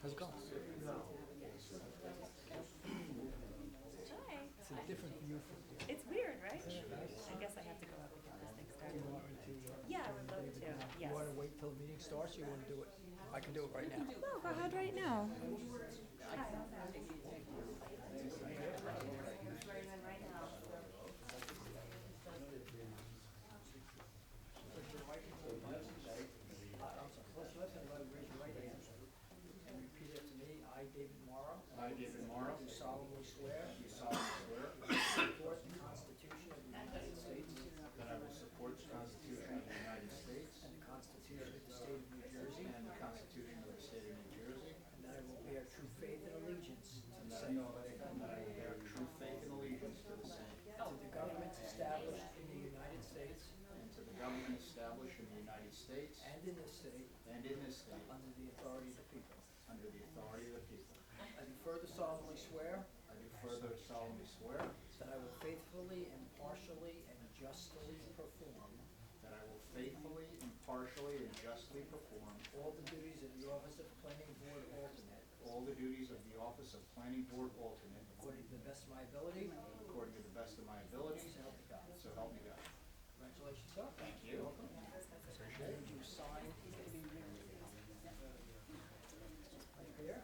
How's it going? Hi. It's a different view from here. It's weird, right? Isn't it nice? I guess I have to go up and get this thing Do started. you want me to? Yeah, I would love to. You Yes. want to wait till the meeting starts, or you want to do it? I can do it right now. No, go ahead right now. Raise your right hand and repeat after me. I, David Morrow, I, David Morrow, do solemnly swear do solemnly swear support the Constitution of the United States that I will support the Constitution of the United States and the Constitution of the State of New Jersey, and the Constitution of the State of New Jersey, and that I will bear true faith and allegiance to and the that I same, will bear true faith and allegiance to the same, to the governments established in the United States and to the government established in the United States and in this state under the authority of the people. under the authority of the people. I do further solemnly swear I do further solemnly swear that I will faithfully, impartially, and justly perform that I will faithfully, impartially, and justly perform all the duties of the office of Planning Board Alternate all the duties of the office of Planning Board Alternate according to the best of my ability, according to the best of my ability, so help me God. so help me God. Congratulations, sir. Thank you. Should you sign right here?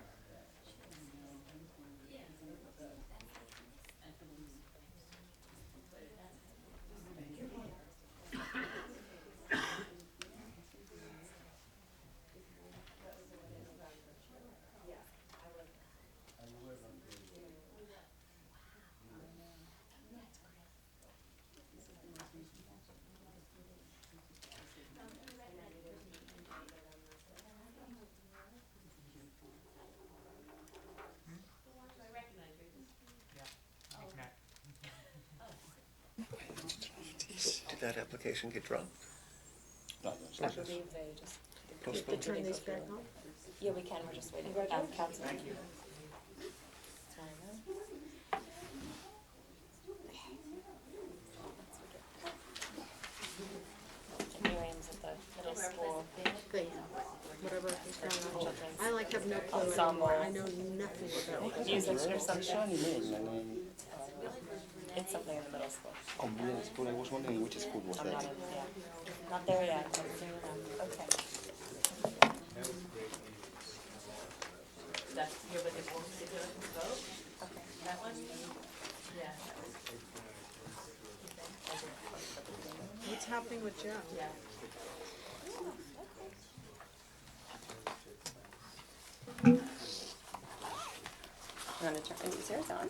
Did that application get dropped? I believe they just. Postponed? Turn these back on? Yeah, we can, we're just waiting. Council. Thank you. Sorry, no? And Miriam's at the middle school. Whatever is going on. Children's I like have no clue ensemble. anymore. I know nothing about it. Music or something. Shiny name, and then, It's something in the middle school. oh, middle school, I was wondering which school was I'm not that? in, yeah. Not there yet. Okay. That's, you're with the board to do it, vote? Okay. That one? Yeah. What's happening with Joe? Yeah. You want to turn, is yours on?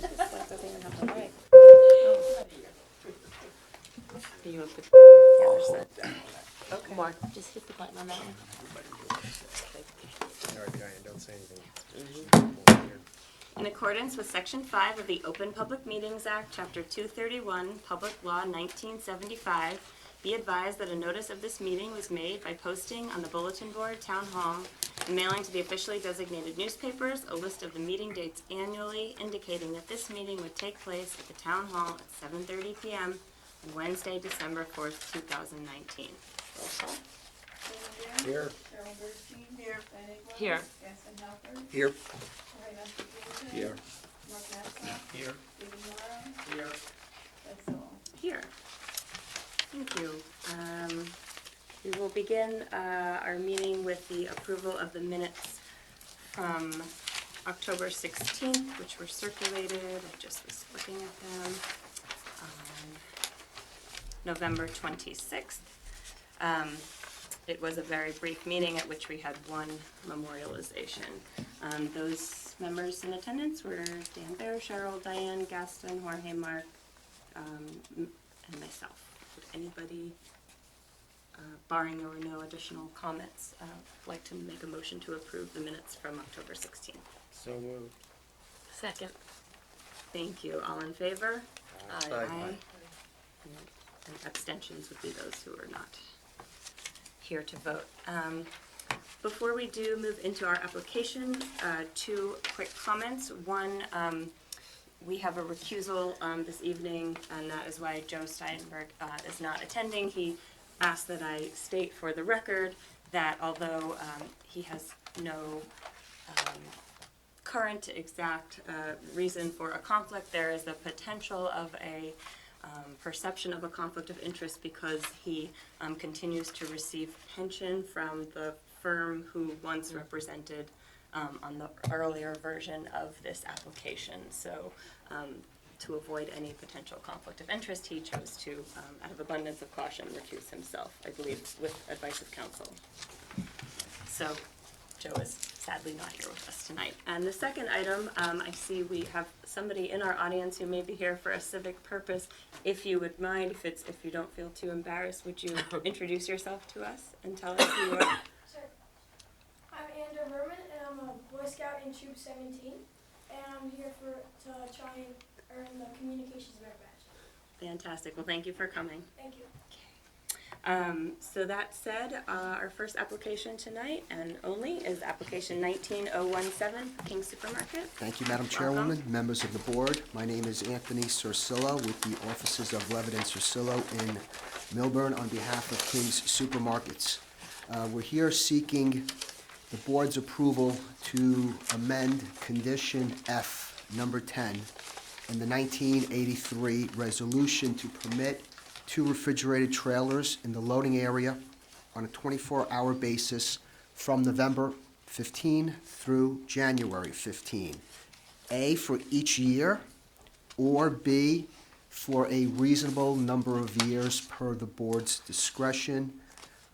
This doesn't even have the light. You want to Yeah, okay. Mark, just hit the button on that one. Alright, Diane, don't say anything. In accordance with Section 5 of the Open Public Meetings Act, Chapter 231, Public Law 1975, be advised that a notice of this meeting was made by posting on the bulletin board, town hall, and mailing to the officially designated newspapers a list of the meeting dates annually, indicating that this meeting would take place at the town hall at 7:30 p.m. on Wednesday, December 4th, 2019. Here. Here. Here. Here. Here. Here. Thank you. We will begin our meeting with the approval of the minutes from October 16th, which were circulated. I just was looking at them. November 26th. It was a very brief meeting at which we had one memorialization. Those members in attendance were Dan Bear, Cheryl, Diane, Gaston, Jorge, Mark, and myself. Would anybody, barring there were no additional comments, like to make a motion to approve the minutes from October 16th? So moved. Second. Thank you. All in favor? Aye. And abstentions would be those who are not here to vote. Before we do move into our application, two quick comments. One, we have a recusal this evening, and that is why Joe Steinberg is not attending. He asked that I state for the record that although he has no current exact reason for a conflict, there is the potential of a perception of a conflict of interest because he continues to receive pension from the firm who once represented on the earlier version of this application. So to avoid any potential conflict of interest, he chose to, out of abundance of caution, recuse himself, I believe, with advice of counsel. So Joe is sadly not here with us tonight. And the second item, I see we have somebody in our audience who may be here for a civic purpose. If you would mind, if you don't feel too embarrassed, would you introduce yourself to us and tell us who you are? Sure. I'm Andrew Herman, and I'm a Boy Scout in Troop 17, and I'm here to try and earn the Communications Merit Badge. Fantastic. Well, thank you for coming. Thank you. So that said, our first application tonight and only is application 19017 for King's Supermarket. Thank you, Madam Welcome. Chairwoman, members of the board. My name is Anthony Sorsillo with the offices of Levitt and Sorsillo in Millburn on behalf of King's Supermarkets. We're here seeking the board's approval to amend condition F, number 10, in the 1983 resolution to permit 2 refrigerated trailers in the loading area on a 24-hour basis from November 15 through January 15. A, for each year, or B, for a reasonable number of years per the board's discretion.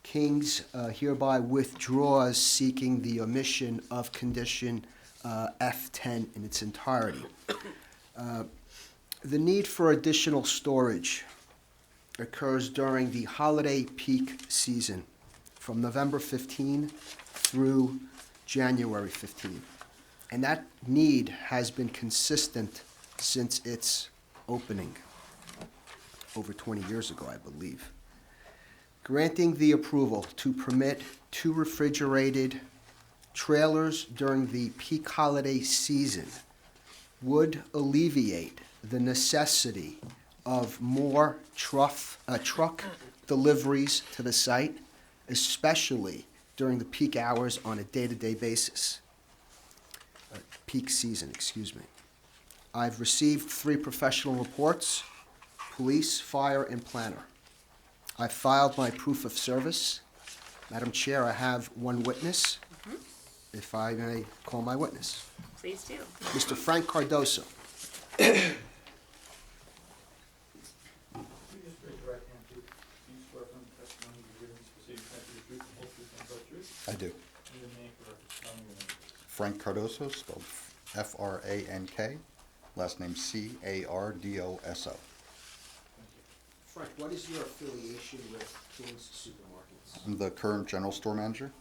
King's hereby withdraws seeking the omission of condition F10 in its entirety. The need for additional storage occurs during the holiday peak season from November 15 through January 15. And that need has been consistent since its opening over 20 years ago, I believe. Granting the approval to permit 2 refrigerated trailers during the peak holiday season would alleviate the necessity of more truck deliveries to the site, especially during the peak hours on a day-to-day basis. Peak season, excuse me. I've received 3 professional reports, police, fire, and planner. I've filed my proof of service. Madam Chair, I have 1 witness, if I may call my witness. Please do. Mr. Frank Cardoso. I do. Frank Cardoso, spelled F-R-A-N-K, last name C-A-R-D-O-S-O. Frank, what is your affiliation with King's Supermarkets? I'm the current general store manager,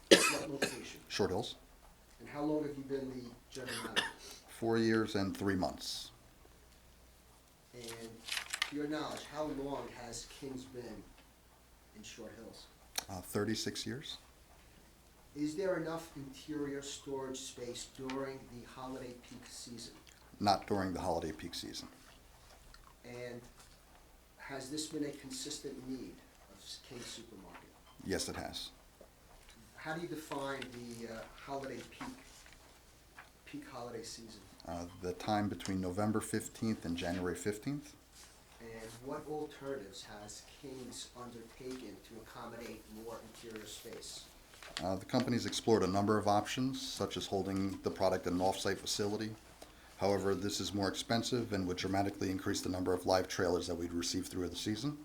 What location? Short Hills, And how long have you been the general manager? 4 years and 3 months. And to your knowledge, how long has King's been in Short Hills? 36 years. Is there enough interior storage space during the holiday peak season? Not during the holiday peak season. And has this been a consistent need of King's Supermarket? Yes, it has. How do you define the holiday peak holiday season? The time between November 15th and January 15th. And what alternatives has King's undertaken to accommodate more interior space? The company's explored a number of options, such as holding the product in an off-site facility. However, this is more expensive and would dramatically increase the number of live trailers that we'd receive through the season.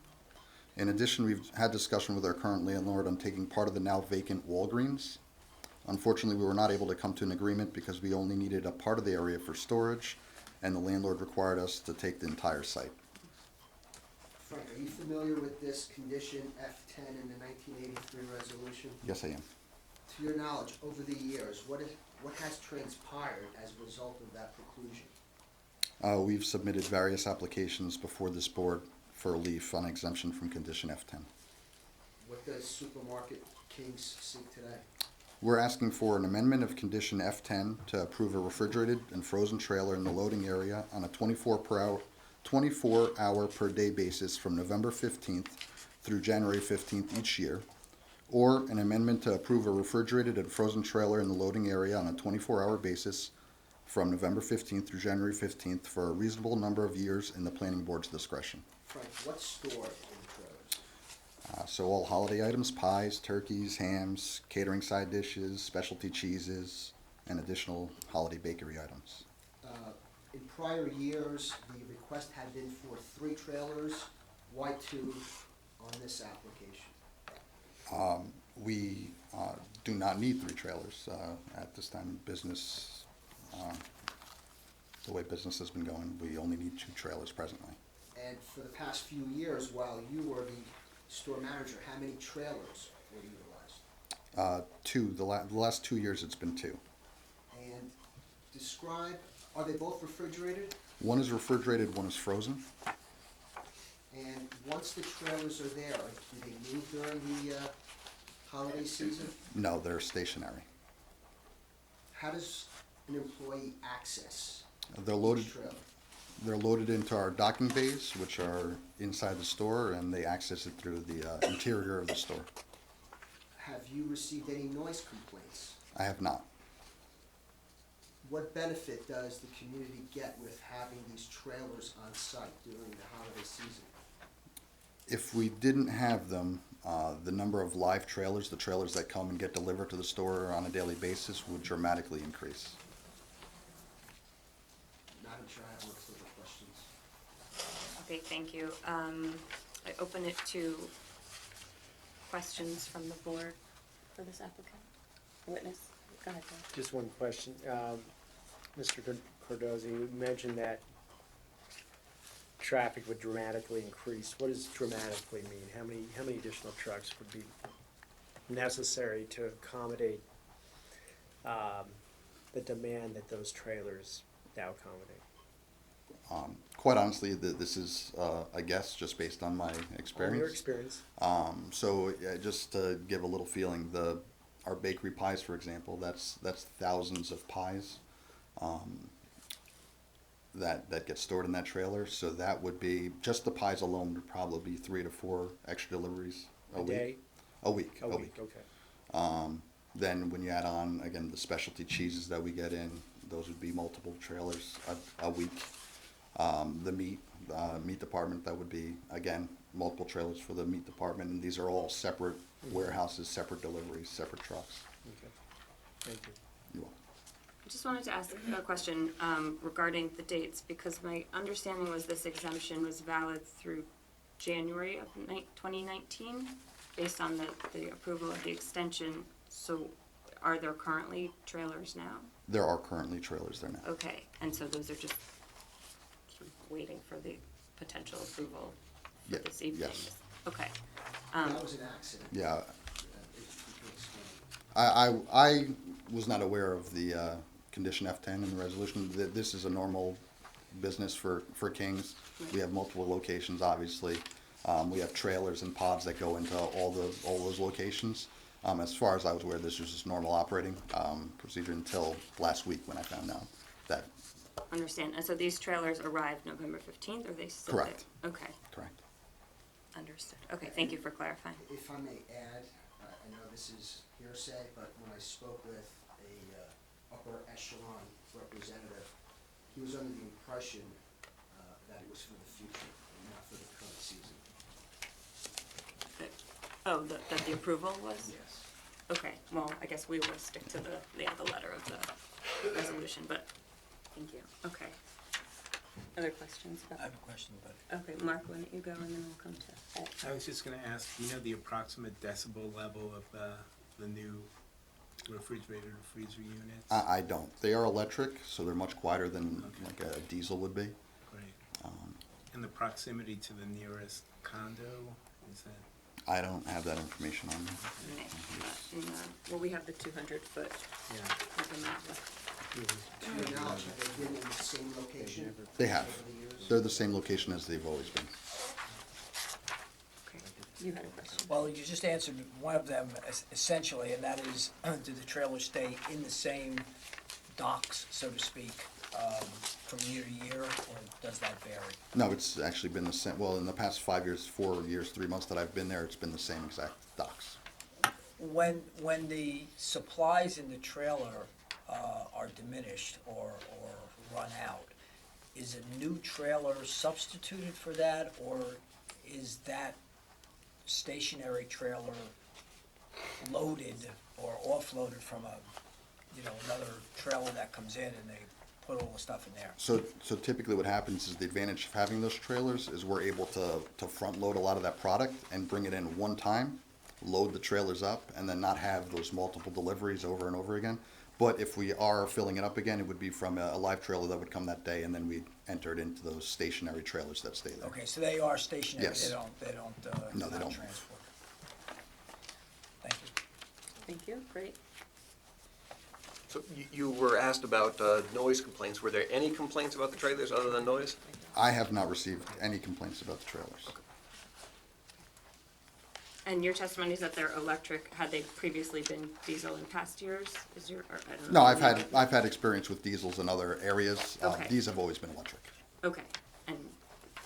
In addition, we've had discussion with our current landlord on taking part of the now vacant Walgreens. Unfortunately, we were not able to come to an agreement because we only needed a part of the area for storage, and the landlord required us to take the entire site. Frank, are you familiar with this condition F10 in the 1983 resolution? Yes, I am. To your knowledge, over the years, what What has transpired as a result of that preclusion? We've submitted various applications before this board for relief on exemption from condition F10. What does Supermarket Kings seek today? We're asking for an amendment of condition F10 to approve a refrigerated and frozen trailer in the loading area on a 24-hour per day basis from November 15th through January 15th each year, or an amendment to approve a refrigerated and frozen trailer in the loading area on a 24-hour basis from November 15th through January 15th for a reasonable number of years in the planning board's discretion. Frank, what's stored in the trailers? So all holiday items, pies, turkeys, hams, catering side dishes, specialty cheeses, and additional holiday bakery items. In prior years, the request had been for 3 trailers. Why 2 on this application? We do not need 3 trailers at this time. Business, the way business has been going, we only need 2 trailers presently. And for the past few years, while you were the store manager, how many trailers were utilized? 2. The last 2 years, it's been 2. And describe, are they both refrigerated? One is refrigerated, one is frozen. And once the trailers are there, do they move during the holiday season? No, they're stationary. How does an employee access They're loaded. each trailer? They're loaded into our docking bays, which are inside the store, and they access it through the interior of the store. Have you received any noise complaints? I have not. What benefit does the community get with having these trailers on site during the holiday season? If we didn't have them, the number of live trailers, the trailers that come and get delivered to the store on a daily basis, would dramatically increase. Madam Chair, I have no further questions. Okay, thank you. I open it to questions from the board for this applicant. Witness, go ahead, Bill. Just one question. Mr. Cardozo, you mentioned that traffic would dramatically increase. What does dramatically mean? How many additional trucks would be necessary to accommodate the demand that those trailers now accommodate? Quite honestly, this is a guess just based on my experience. From your experience. Just to give a little feeling, our bakery pies, for example, that's thousands of pies that get stored in that trailer. So that would be, just the pies alone would probably be 3 to 4 extra deliveries a week. Day? A week. Okay. Then when you add on, again, the specialty cheeses that we get in, those would be multiple trailers a week. The meat department, that would be, again, multiple trailers for the meat department. And these are all separate warehouses, separate deliveries, separate trucks. Okay. Thank you. You're welcome. I just wanted to ask a question regarding the dates, because my understanding was this exemption was valid through January of 2019, based on the approval of the extension. So are there currently trailers now? There are currently trailers there now. Okay, and so those are just sort of waiting for the potential approval for Yeah, this evening? yes. Okay. That was an accident. Yeah, If you could explain. I was not aware of the condition F10 in the resolution. This is a normal business for Kings. We have multiple locations, obviously. We have trailers and pods that go into all those locations. As far as I was aware, this was just normal operating procedure until last week when I found out that. Understand. And so these trailers arrived November 15th, or they still Correct. there? Okay, Correct. understood. Okay, thank you for clarifying. If I may add, I know this is hearsay, but when I spoke with a upper echelon representative, he was under the impression that it was for the future and not for the current season. Oh, that the approval was? Yes. Okay, well, I guess we will stick to the letter of the resolution, but, thank you. Okay. Other questions? I have a question, but Okay, Mark, why don't you go, and then we'll come to Ed. I was just gonna ask, do you know the approximate decibel level of the new refrigerator and freezer units? I don't. They are electric, so they're much quieter than like a diesel would be. Great. And the proximity to the nearest condo, is that? I don't have that information on me. Well, we have the 200-foot Yeah. of the map. To your knowledge, have they been in the same location? They have. over the years? They're the same location as they've always been. Okay. You had a question. Well, you just answered one of them essentially, and that is, do the trailers stay in the same docks, so to speak, from year to year, or does that vary? No, it's actually been the same, well, in the past 5 years, 4 years, 3 months that I've been there, it's been the same exact docks. When the supplies in the trailer are diminished or run out, is a new trailer substituted for that, or is that stationary trailer loaded or offloaded from another trailer that comes in and they put all the stuff in there? So typically what happens is the advantage of having those trailers is we're able to front load a lot of that product and bring it in one time, load the trailers up, and then not have those multiple deliveries over and over again. But if we are filling it up again, it would be from a live trailer that would come that day, and then we'd enter it into those stationary trailers that stay there. Okay, so they are stationary, Yes. they don't No, they don't. transport. Thank you. Thank you, great. So you were asked about noise complaints. Were there any complaints about the trailers other than noise? I have not received any complaints about the trailers. And your testimony is that they're electric. Had they previously been diesel in past years? I don't know. No, I've had experience with diesels in other areas. Okay. These have always been electric. Okay, and,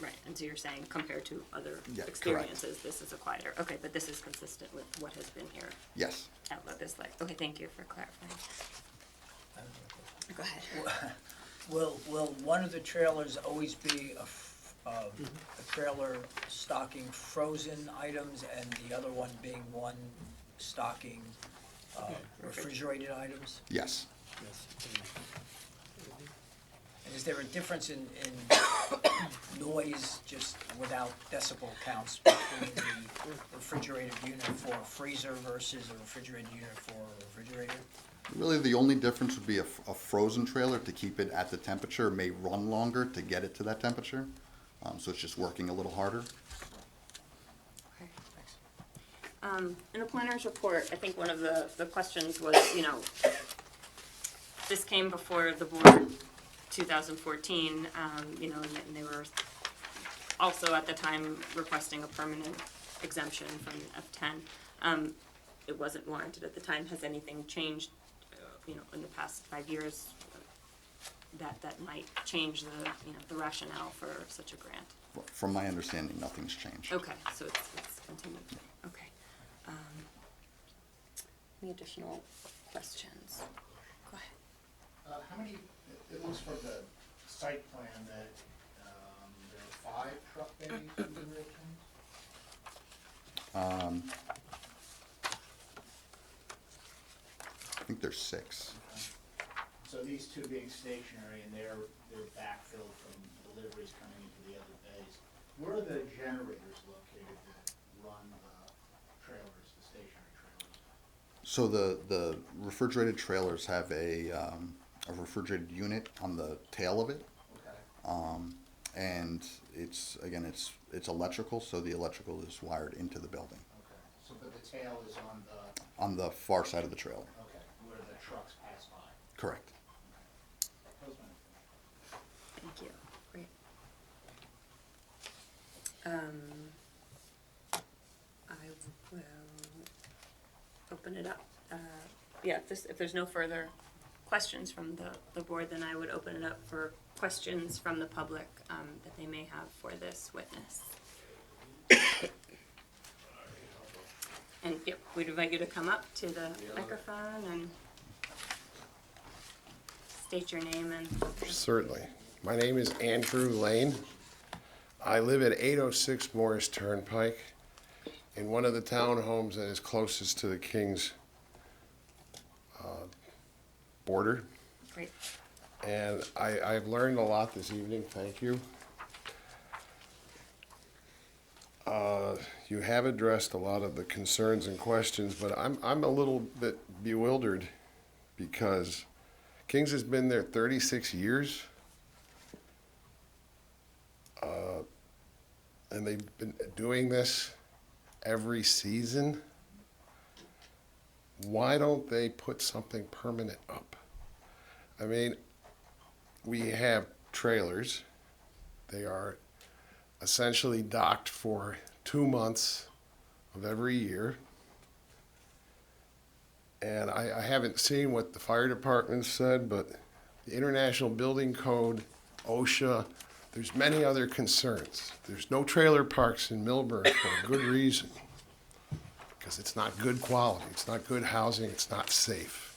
right, and so you're saying compared to other Yeah, correct. experiences, this is a quieter, okay, but this is consistent with what has been here Yes. at this light. Okay, thank you for clarifying. Go ahead. Will one of the trailers always be a trailer stocking frozen items and the other one being one stocking refrigerated items? Yes. And is there a difference in noise, just without decibel counts, between the refrigerated unit for a freezer versus a refrigerated unit for a refrigerator? Really, the only difference would be a frozen trailer to keep it at the temperature may run longer to get it to that temperature. So it's just working a little harder. Okay. In the planner's report, I think one of the questions was, this came before the board 2014, and they were also at the time requesting a permanent exemption from F10. It wasn't warranted at the time. Has anything changed, in the past 5 years that might change the rationale for such a grant? From my understanding, nothing's changed. Okay, so it's continued. Okay. Any additional questions? Go ahead. How many, it looks from the site plan that there are 5 truck bays in the rear tanks? I think there's 6. So these 2 being stationary and they're backfilled from deliveries coming into the other bays. Where are the generators located that run the trailers, the stationary trailers? So the refrigerated trailers have a refrigerated unit on the tail of it. Okay. And it's electrical, so the electrical is wired into the building. Okay. So but the tail is On the far side of the trailer. okay, where the trucks pass by. Correct. That was my Thank you. Great. I will open it up. If there's no further questions from the board, then I would open it up for questions from the public that they may have for this witness. And we'd invite you to come up to the microphone and state your name and. Certainly. My name is Andrew Lane. I live at 806 Morris Turnpike in one of the townhomes that is closest to the King's border. Great. And I've learned a lot this evening. Thank you. You have addressed a lot of the concerns and questions, but I'm a little bit bewildered because King's has been there 36 years. And they've been doing this every season, why don't they put something permanent up? I mean, we have trailers. They are essentially docked for 2 months of every year. And I haven't seen what the fire department said, but the International Building Code, OSHA, there's many other concerns. There's no trailer parks in Millburn for a good reason. Because it's not good quality, it's not good housing, it's not safe.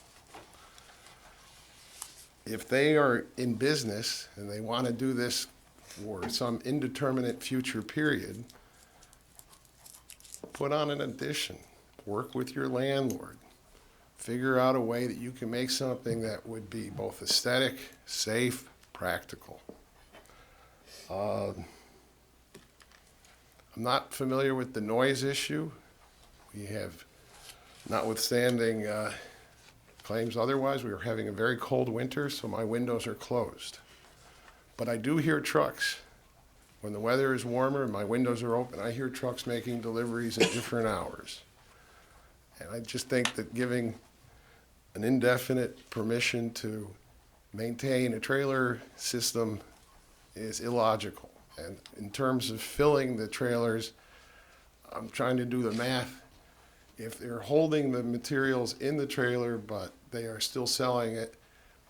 If they are in business and they want to do this for some indeterminate future period, put on an addition, work with your landlord, figure out a way that you can make something that would be both aesthetic, safe, practical. I'm not familiar with the noise issue. We have, notwithstanding claims otherwise, we are having a very cold winter, so my windows are closed. But I do hear trucks. When the weather is warmer and my windows are open, I hear trucks making deliveries at different hours. And I just think that giving an indefinite permission to maintain a trailer system is illogical. And in terms of filling the trailers, I'm trying to do the math. If they're holding the materials in the trailer, but they are still selling it,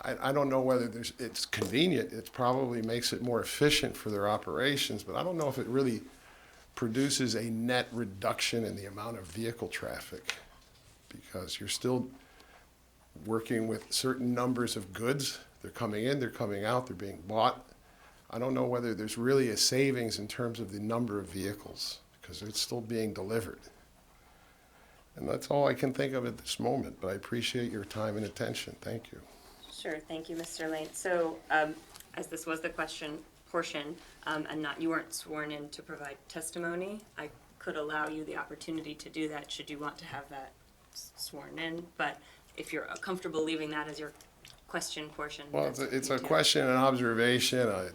I don't know whether it's convenient. It probably makes it more efficient for their operations, but I don't know if it really produces a net reduction in the amount of vehicle traffic, because you're still working with certain numbers of goods. They're coming in, they're coming out, they're being bought. I don't know whether there's really a savings in terms of the number of vehicles, because it's still being delivered. And that's all I can think of at this moment, but I appreciate your time and attention. Thank you. Sure, thank you, Mr. Lane. So, as this was the question portion, and you weren't sworn in to provide testimony, I could allow you the opportunity to do that should you want to have that sworn in. But if you're comfortable leaving that as your question portion. Well, that's it's up a to you. question and observation. I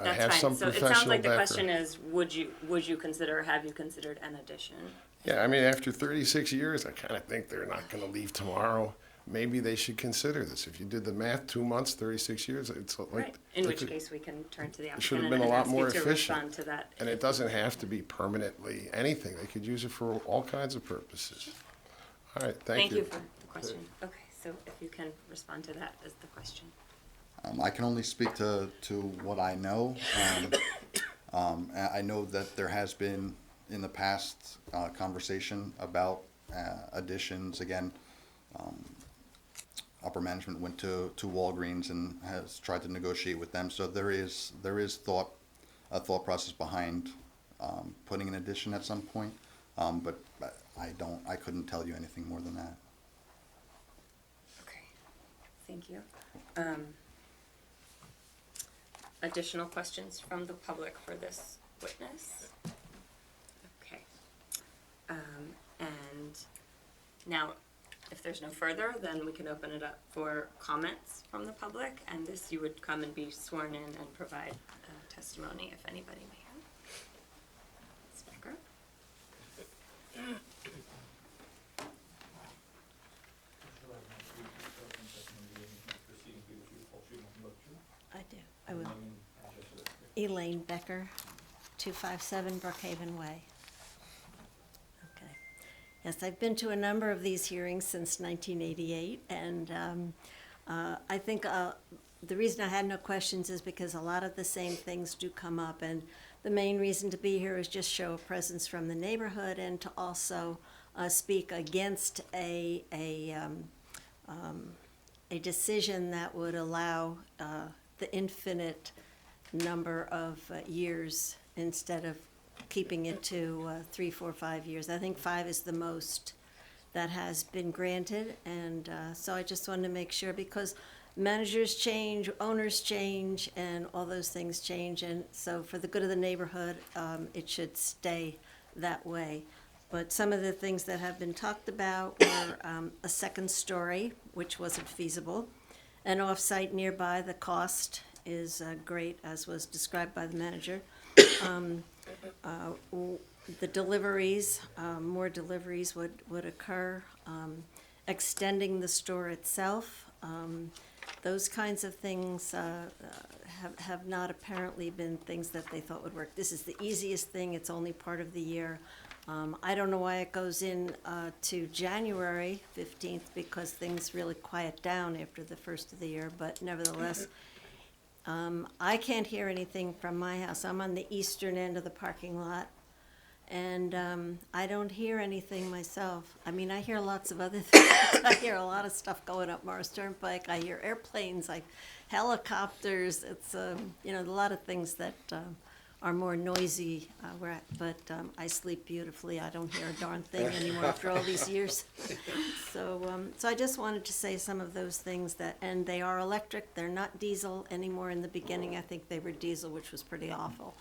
That's have fine. some So it professional sounds like the background. question is, would you consider, or have you considered an addition? Yeah, I mean, after 36 years, I kind of think they're not going to leave tomorrow. Maybe they should consider this. If you did the math, 2 months, 36 years, it's like. Right, in they which could- case we can turn to the It should applicant have and been a lot ask you more to efficient. respond to that. And it doesn't have to be permanently anything. They could use it for all kinds of purposes. All right, thank you. Thank you for the question. Okay, so if you can respond to that as the question. I can only speak to what I know. I know that there has been in the past conversation about additions. Again, upper management went to Walgreens and has tried to negotiate with them. So there is a thought process behind putting an addition at some point. But I couldn't tell you anything more than that. Okay, thank you. Additional questions from the public for this witness? Okay. And now, if there's no further, then we can open it up for comments from the public, and this you would come and be sworn in and provide testimony if anybody may have. Ms. Becker? I do. I will. Elaine Becker, 257 Brookhaven Way. Okay. Yes, I've been to a number of these hearings since 1988, and I think the reason I had no questions is because a lot of the same things do come up, and the main reason to be here is just show a presence from the neighborhood and to also speak against a decision that would allow the infinite number of years instead of keeping it to 3, 4, 5 years. I think 5 is the most that has been granted, and so I just wanted to make sure, because managers change, owners change, and all those things change, and so for the good of the neighborhood, it should stay that way. But some of the things that have been talked about were a second story, which wasn't feasible. An off-site nearby, the cost is great, as was described by the manager. the deliveries, more deliveries would occur, extending the store itself. Those kinds of things have not apparently been things that they thought would work. This is the easiest thing, it's only part of the year. I don't know why it goes in to January 15th, because things really quiet down after the first of the year, but nevertheless, I can't hear anything from my house. I'm on the eastern end of the parking lot, and I don't hear anything myself. I mean, I hear lots of other things. I hear a lot of stuff going up Morris Turnpike. I hear airplanes, like helicopters. It's, you know, a lot of things that are more noisy, but I sleep beautifully. I don't hear a darn thing anymore after all these years. So I just wanted to say some of those things and they are electric. They're not diesel anymore. In the beginning, I think they were diesel, which was pretty awful.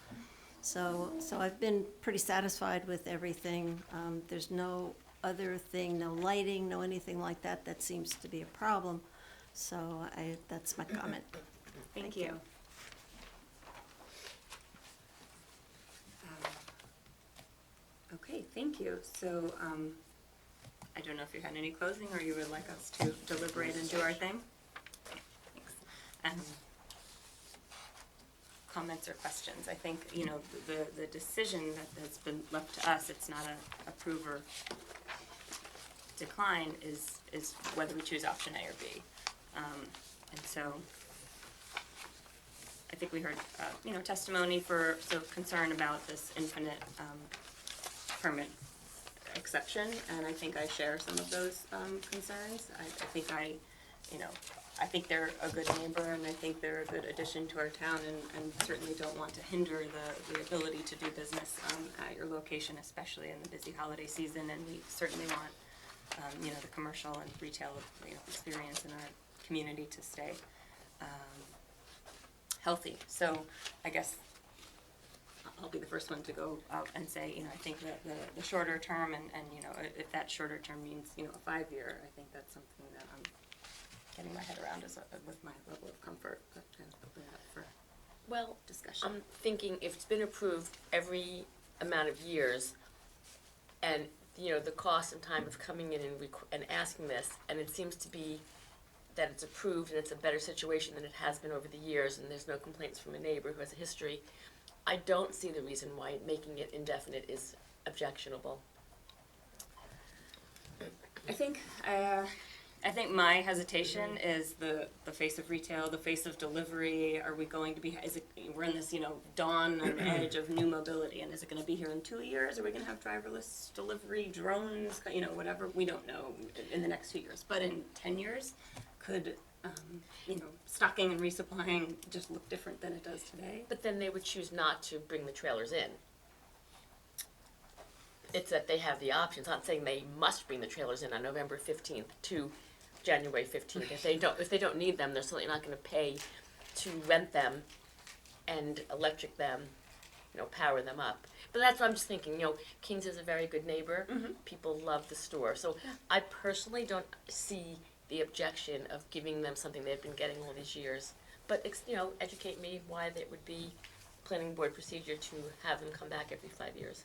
So I've been pretty satisfied with everything. There's no other thing, no lighting, no anything like that that seems to be a problem. So that's my comment. Thank you. Okay, thank you. So, I don't know if you had any closing, or you would like us to deliberate and do our thing? Thanks. Comments or questions? I think, you know, the decision that has been left to us, it's not a approve or decline, is whether we choose option A or B. And so, I think we heard, you know, testimony for concern about this infinite permit exception, and I think I share some of those concerns. I think they're a good neighbor, and I think they're a good addition to our town, and certainly don't want to hinder the ability to do business at your location, especially in the busy holiday season. And we certainly want, you know, the commercial and retail, you know, experience in our community to stay healthy. So I guess I'll be the first one to go out and say, you know, I think that the shorter term, and you know, if that shorter term means, you know, a 5-year, I think that's something that I'm getting my head around with my level of comfort, but kind of open it up for discussion. I'm thinking if it's been approved every amount of years, and, you know, the cost and time of coming in and asking this, and it seems to be that it's approved and it's a better situation than it has been over the years, and there's no complaints from a neighbor who has a history, I don't see the reason why making it indefinite is objectionable. I think my hesitation is the face of retail, the face of delivery. Are we going to be? We're in this, you know, dawn and edge of new mobility, and is it going to be here in 2 years? Are we going to have driverless delivery, drones? You know, whatever. We don't know in the next 2 years, but in 10 years, could you know, stocking and resupplying just look different than it does today? But then they would choose not to bring the trailers in. It's that they have the options. I'm not saying they must bring the trailers in on November 15th to January 15th. If they don't need them, they're certainly not going to pay to rent them and electric them, you know, power them up. But that's what I'm just thinking, you know, Kings is a very good neighbor. Mm-hmm. People love the store. So I personally don't see the objection of giving them something they've been getting all these years. But, you know, educate me why it would be planning board procedure to have them come back every 5 years.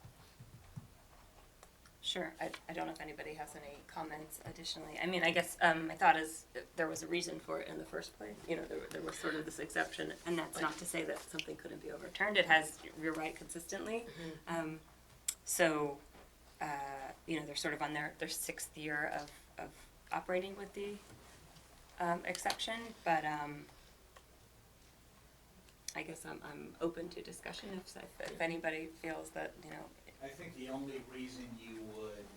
Sure. I don't know if anybody has any comments additionally. I mean, I guess my thought is there was a reason for it in the first place. You know, there was sort of this exception, and that's not to say that something couldn't be overturned. It has, you're right, consistently. Mm-hmm. So, you know, they're sort of on their 6th year of operating with the exception, but I guess I'm open to discussion if anybody feels that, you know. I think the only reason you would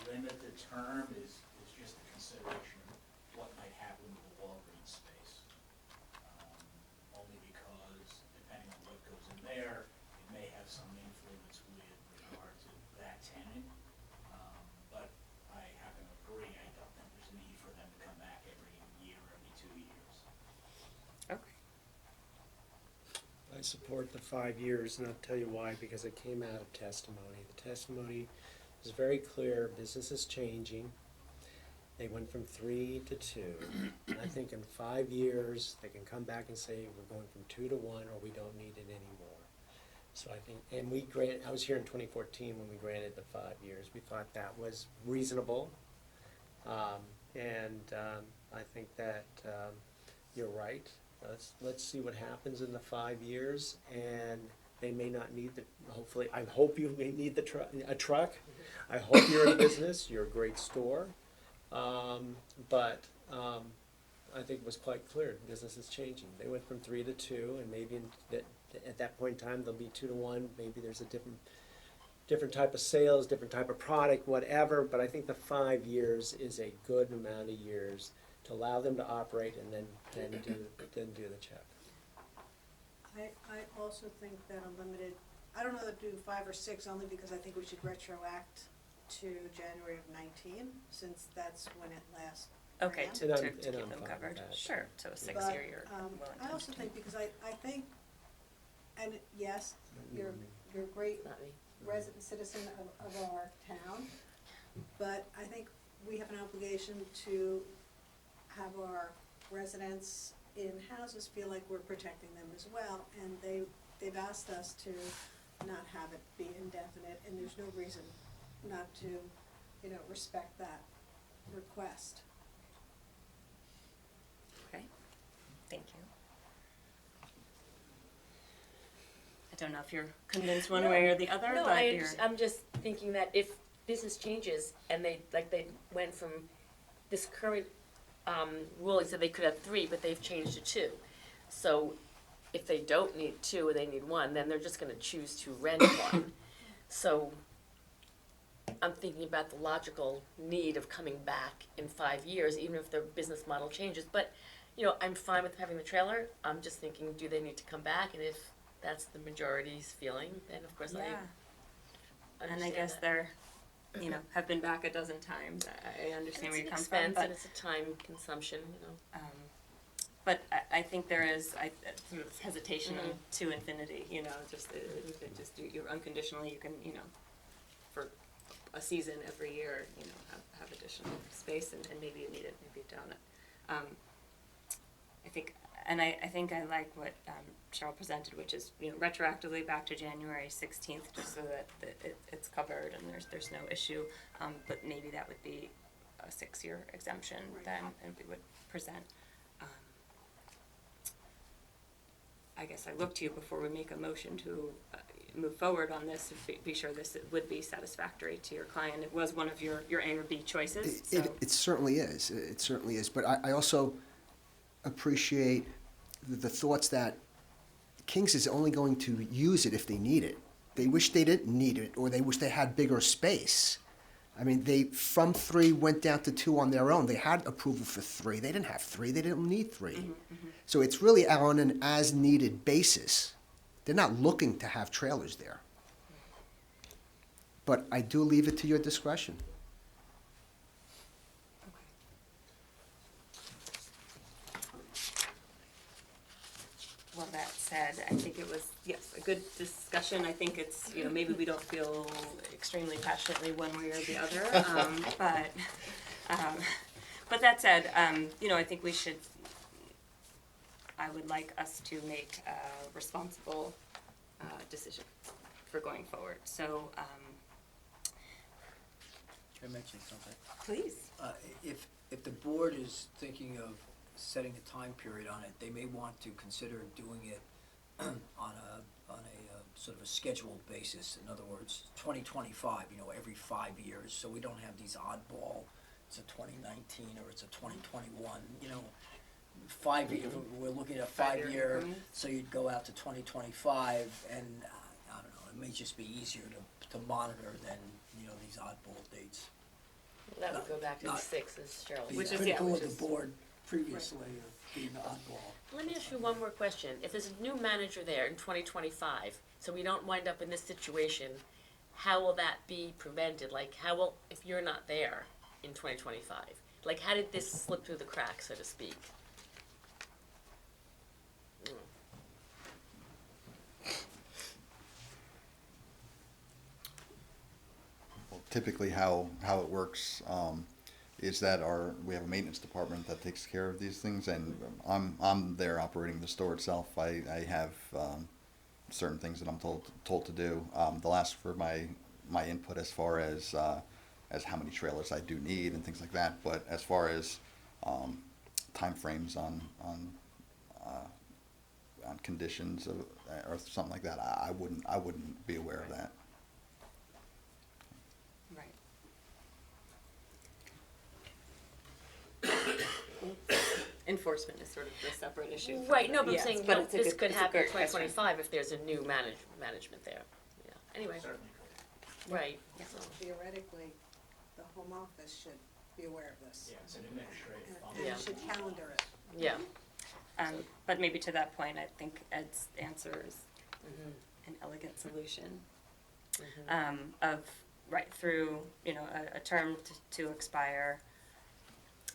limit the term is just a consideration of what might happen with the Walgreens space. Only because depending on what goes in there, it may have some influence with regard to that tenant. But I happen to agree, I don't think there's a need for them to come back every year, every 2 years. Okay. I support the 5 years, and I'll tell you why, because it came out of testimony. The testimony is very clear, business is changing. They went from 3 to 2. And I think in 5 years, they can come back and say, we're going from 2 to 1, or we don't need it anymore. So I think, and I was here in 2014 when we granted the 5 years. We thought that was reasonable. I think that you're right. Let's see what happens in the 5 years, and they may not need hopefully, I hope you may need a truck. I hope you're in business, you're a great store. I think it was quite clear, business is changing. They went from 3 to 2, and maybe at that point in time, they'll be 2 to 1. Maybe there's a different type of sales, different type of product, whatever, but I think the 5 years is a good amount of years to allow them to operate and then do the check. I also think that a limited, I don't know that do 5 or 6, only because I think we should retroact to January of 19, since that's when it last Okay, ran. to And I'm keep them fine with covered. that. Sure, so a But, 6-year you're willing I also to think, because I think, and yes, you're a great Not me. resident, citizen of our town, but I think we have an obligation to have our residents in houses feel like we're protecting them as well, and they've asked us to not have it be indefinite, and there's no reason not to, respect that request. Okay, thank you. I don't know if you're convinced one way or the other, No, but you're. I'm just thinking that if business changes and they went from this current rule, said they could have 3, but they've changed to 2. So if they don't need 2 and they need 1, then they're just gonna choose to rent one. So I'm thinking about the logical need of coming back in 5 years, even if their business model changes. But, I'm fine with having the trailer. I'm just thinking, do they need to come back? And if that's the majority's feeling, then of course Yeah. I And I understand guess that. they're, have been back a dozen times. I understand where you come from, It's an expense but, and it's a time consumption, but I think there is, sort of hesitation to infinity, you unconditionally, you can, for a season every year, have additional space and maybe you need it, maybe you don't. I think I like what Cheryl presented, which is, retroactively back to January 16th, just so that it's covered and there's no issue. But maybe that would be a 6-year exemption then, and we would present. I guess I look to you before we make a motion to move forward on this, to be sure this would be satisfactory to your client. It was one of your A or B choices, so. It certainly is, it certainly is, but I also appreciate the thoughts that Kings is only going to use it if they need it. They wish they didn't need it, or they wish they had bigger space. I mean, they, from 3, went down to 2 on their own. They had approval for 3. They didn't have 3. They didn't need 3. So it's really on an as-needed basis. They're not looking to have trailers there. But I do leave it to your discretion. Well, that said, I think it was, yes, a good discussion. I think it's, maybe we don't feel extremely passionately one way or the other, but that said, I think we should, I would like us to make a responsible decision for going forward. So, Can I mention something? please. If the board is thinking of setting a time period on it, they may want to consider doing it on a sort of a scheduled basis. In other words, 2025, every 5 years, so we don't have these oddball, it's a 2019 or it's a 2021, 5 year, we're looking at a 5 year, so you'd go out to 2025, and I don't know, it may just be easier to monitor than, these oddball dates. That would go back to the Not- 6, as Cheryl Be was Which saying. is- critical of the board previously of being the oddball. Let me ask you one more question. If there's a new manager there in 2025, so we don't wind up in this situation, how will that be prevented? Like, if you're not there in 2025? Like, how did this slip through the cracks, so to speak? Well, typically how it works is that we have a maintenance department that takes care of these things, and I'm there operating the store itself. I have certain things that I'm told to do. They'll ask for my input as far as how many trailers I do need and things like that. But as far as timeframes on conditions of, or something like that, I wouldn't be aware of that. Enforcement is sort of a separate issue. Right, no, but I'm Yes, saying, but it's a this good- could it's a happen in good question. 2025 if there's a new management there. Yeah. Anyway, Certainly. right. Yeah. So, Theoretically, the home office should be aware of this. Yeah, it's an administrative And function. Yeah. and should calendar it. yeah. But maybe to that point, I think Ed's answer is Mhm. an elegant solution Mhm. of, right, through, a term to expire.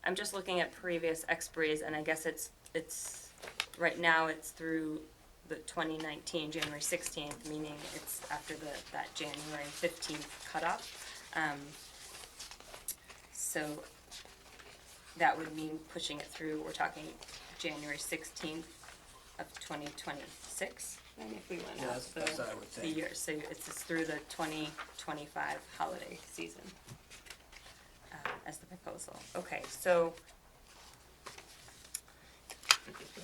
I'm just looking at previous expiries, and I guess it's, right now it's through the 2019, January 16th, meaning it's after that January 15th cutoff. So that would mean pushing it through, we're talking January 16th of 2026, and if we went Yeah, out that's what I would the think. year, so it's through the 2025 holiday season as the proposal. Okay, so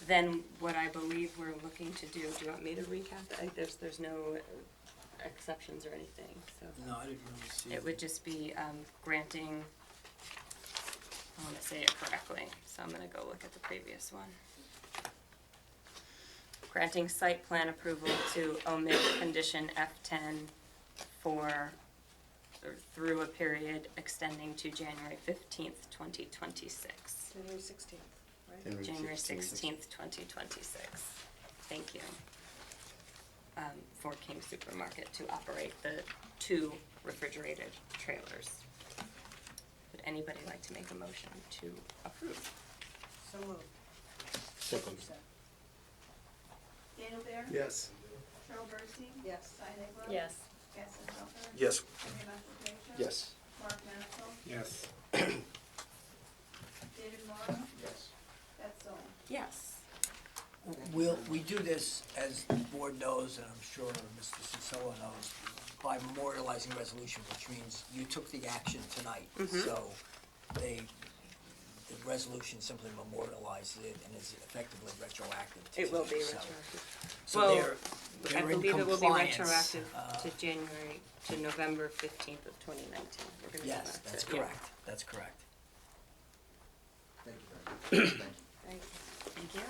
then what I believe we're looking to do you want me to recap? There's no exceptions or anything, so. No, I didn't really see. It would just be granting, I want to say it correctly, so I'm going to go look at the previous one. Granting site plan approval to omit condition F10 or through a period extending to January 15th, 2026. January 16th, right? January 16th, 2026. Thank you. For King Supermarket to operate the 2 refrigerated trailers. Would anybody like to make a motion to approve? So moved. Second. Daniel Bear? Yes. Cheryl Bernstein? Yes. Diane Aglo? Yes. Gaston Felter? Yes. Henry Massachusetts? Yes. Mark Maxwell? Yes. David Morrow? Yes. Beth Zoll? Yes. We do this, as the board knows, and I'm sure Mr. Cicillo knows, by memorializing resolution, which means you took the action tonight. So the resolution simply memorializes it and is effectively retroactive to It will be today, so- retroactive. So Well, they're I in believe it will be compliance, retroactive uh, to November 15th of 2019. We're gonna go Yes, back to- that's yeah. correct, that's correct. Thank you very much. Thank you. Thank you.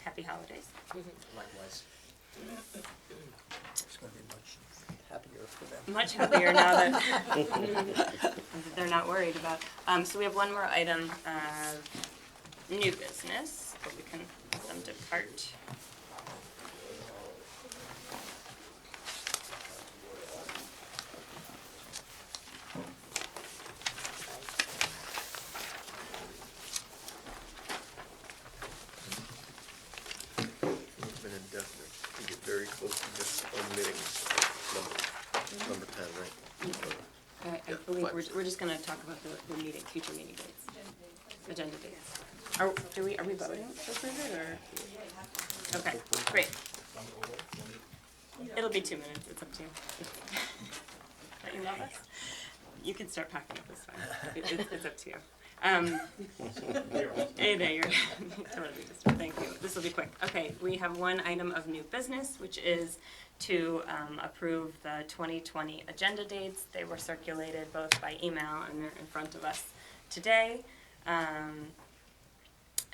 Happy holidays. Likewise. It's gonna be much happier for them. Much happier now that they're not worried about. So we have one more item of new business, but we can let them depart. It's been indefinite. We get very close to just omitting number 10, right? I Yeah, believe fine. we're just gonna talk about the meeting, future meeting dates, agenda dates. Are we voting to approve it, or? Okay, great. It'll be 2 minutes, it's up to you. Don't you love us? You can start packing up, it's fine. It's up to you. Hey there, you're totally just, thank you. This will be quick. Okay, we have one item of new business, which is to approve the 2020 agenda dates. They were circulated both by email and they're in front of us today. And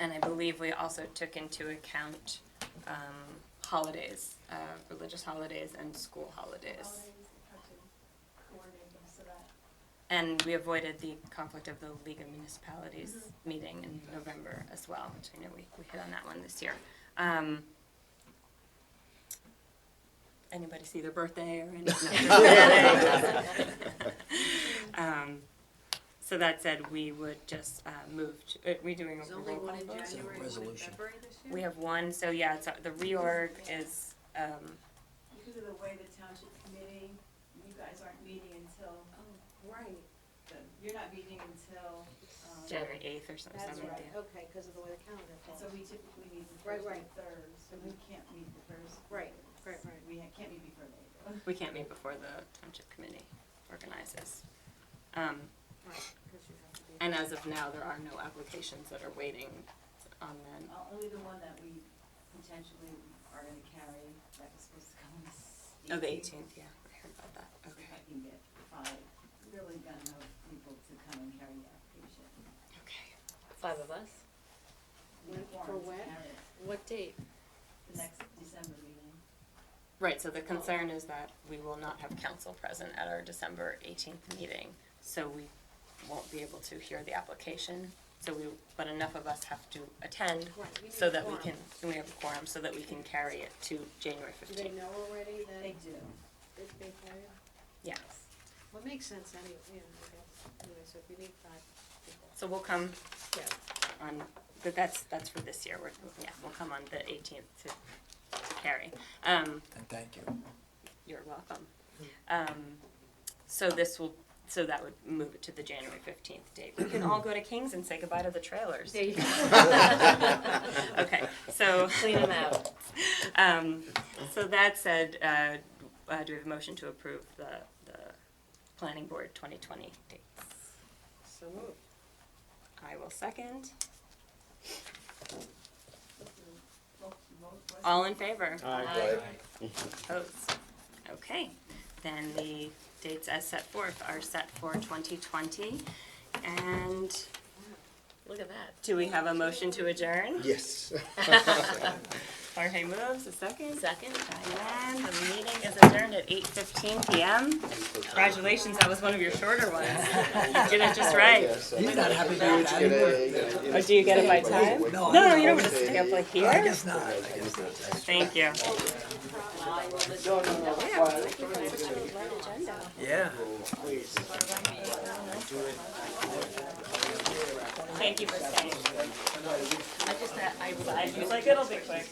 I believe we also took into account holidays, religious holidays and school holidays. And we avoided the conflict of the League of Municipalities meeting in November as well, which I know we hit on that one this year. Anybody see their birthday or anything? So that said, we would just move, we doing There's a only roll call one in vote? January, one in Resolution. February this year? We have one, so yeah, it's, the reorg is, Because of the way the township committee, you guys aren't meeting until, Right, you're not meeting until, January 8th or something. that's yeah. right, okay, because of the way the calendar and falls. so we typically meet the Right, first right. and third, so we can't meet the first. Right, can't be before they do. We can't meet before the township committee organizes. And as of now, there are no applications that are waiting on then. Only the one that we potentially are gonna carry, that was supposed to come on this. Oh, the 18th, yeah, I heard about that, See okay. if I can get 5 really gun people to come and carry the application. Okay. 5 of us? Need For forms to when? carry it. What date? The next December meeting. Right, so the concern is that we will not have council present at our December 18th meeting, so we won't be able to hear the application. But enough of us have to attend Right, we need so a that we quorum. can, and we have a quorum, so that we can carry it to January Do they 15th. know already that They do. it's being carried? Yes. Well, it makes sense anyway, I guess. Anyway, so if you need 5 people. So we'll come Yeah. on, but that's for this year, we'll come on the 18th to carry. And thank you. You're welcome. So that would move it to the January 15th date. We can all go to King's and say goodbye to the trailers. There you go. Okay, so. Clean them out. So that said, do we have a motion to approve the planning board 2020 dates? So moved. I will second. Vote. All in favor? Aye. Opposed? Okay, then the dates as set forth are set for 2020. And Look at that. do we have a motion to adjourn? Yes. Jorge moves, a second. Second? Diane, the meeting is adjourned at 8:15 PM. Congratulations, that was one of your shorter ones. You did it just right. He's not happy about that. Or do you get it by time? No, No, I you don't don't. just stay up like here. I guess not. Thank you. Yeah. Thank you for staying. I just, I was like, it'll be quick.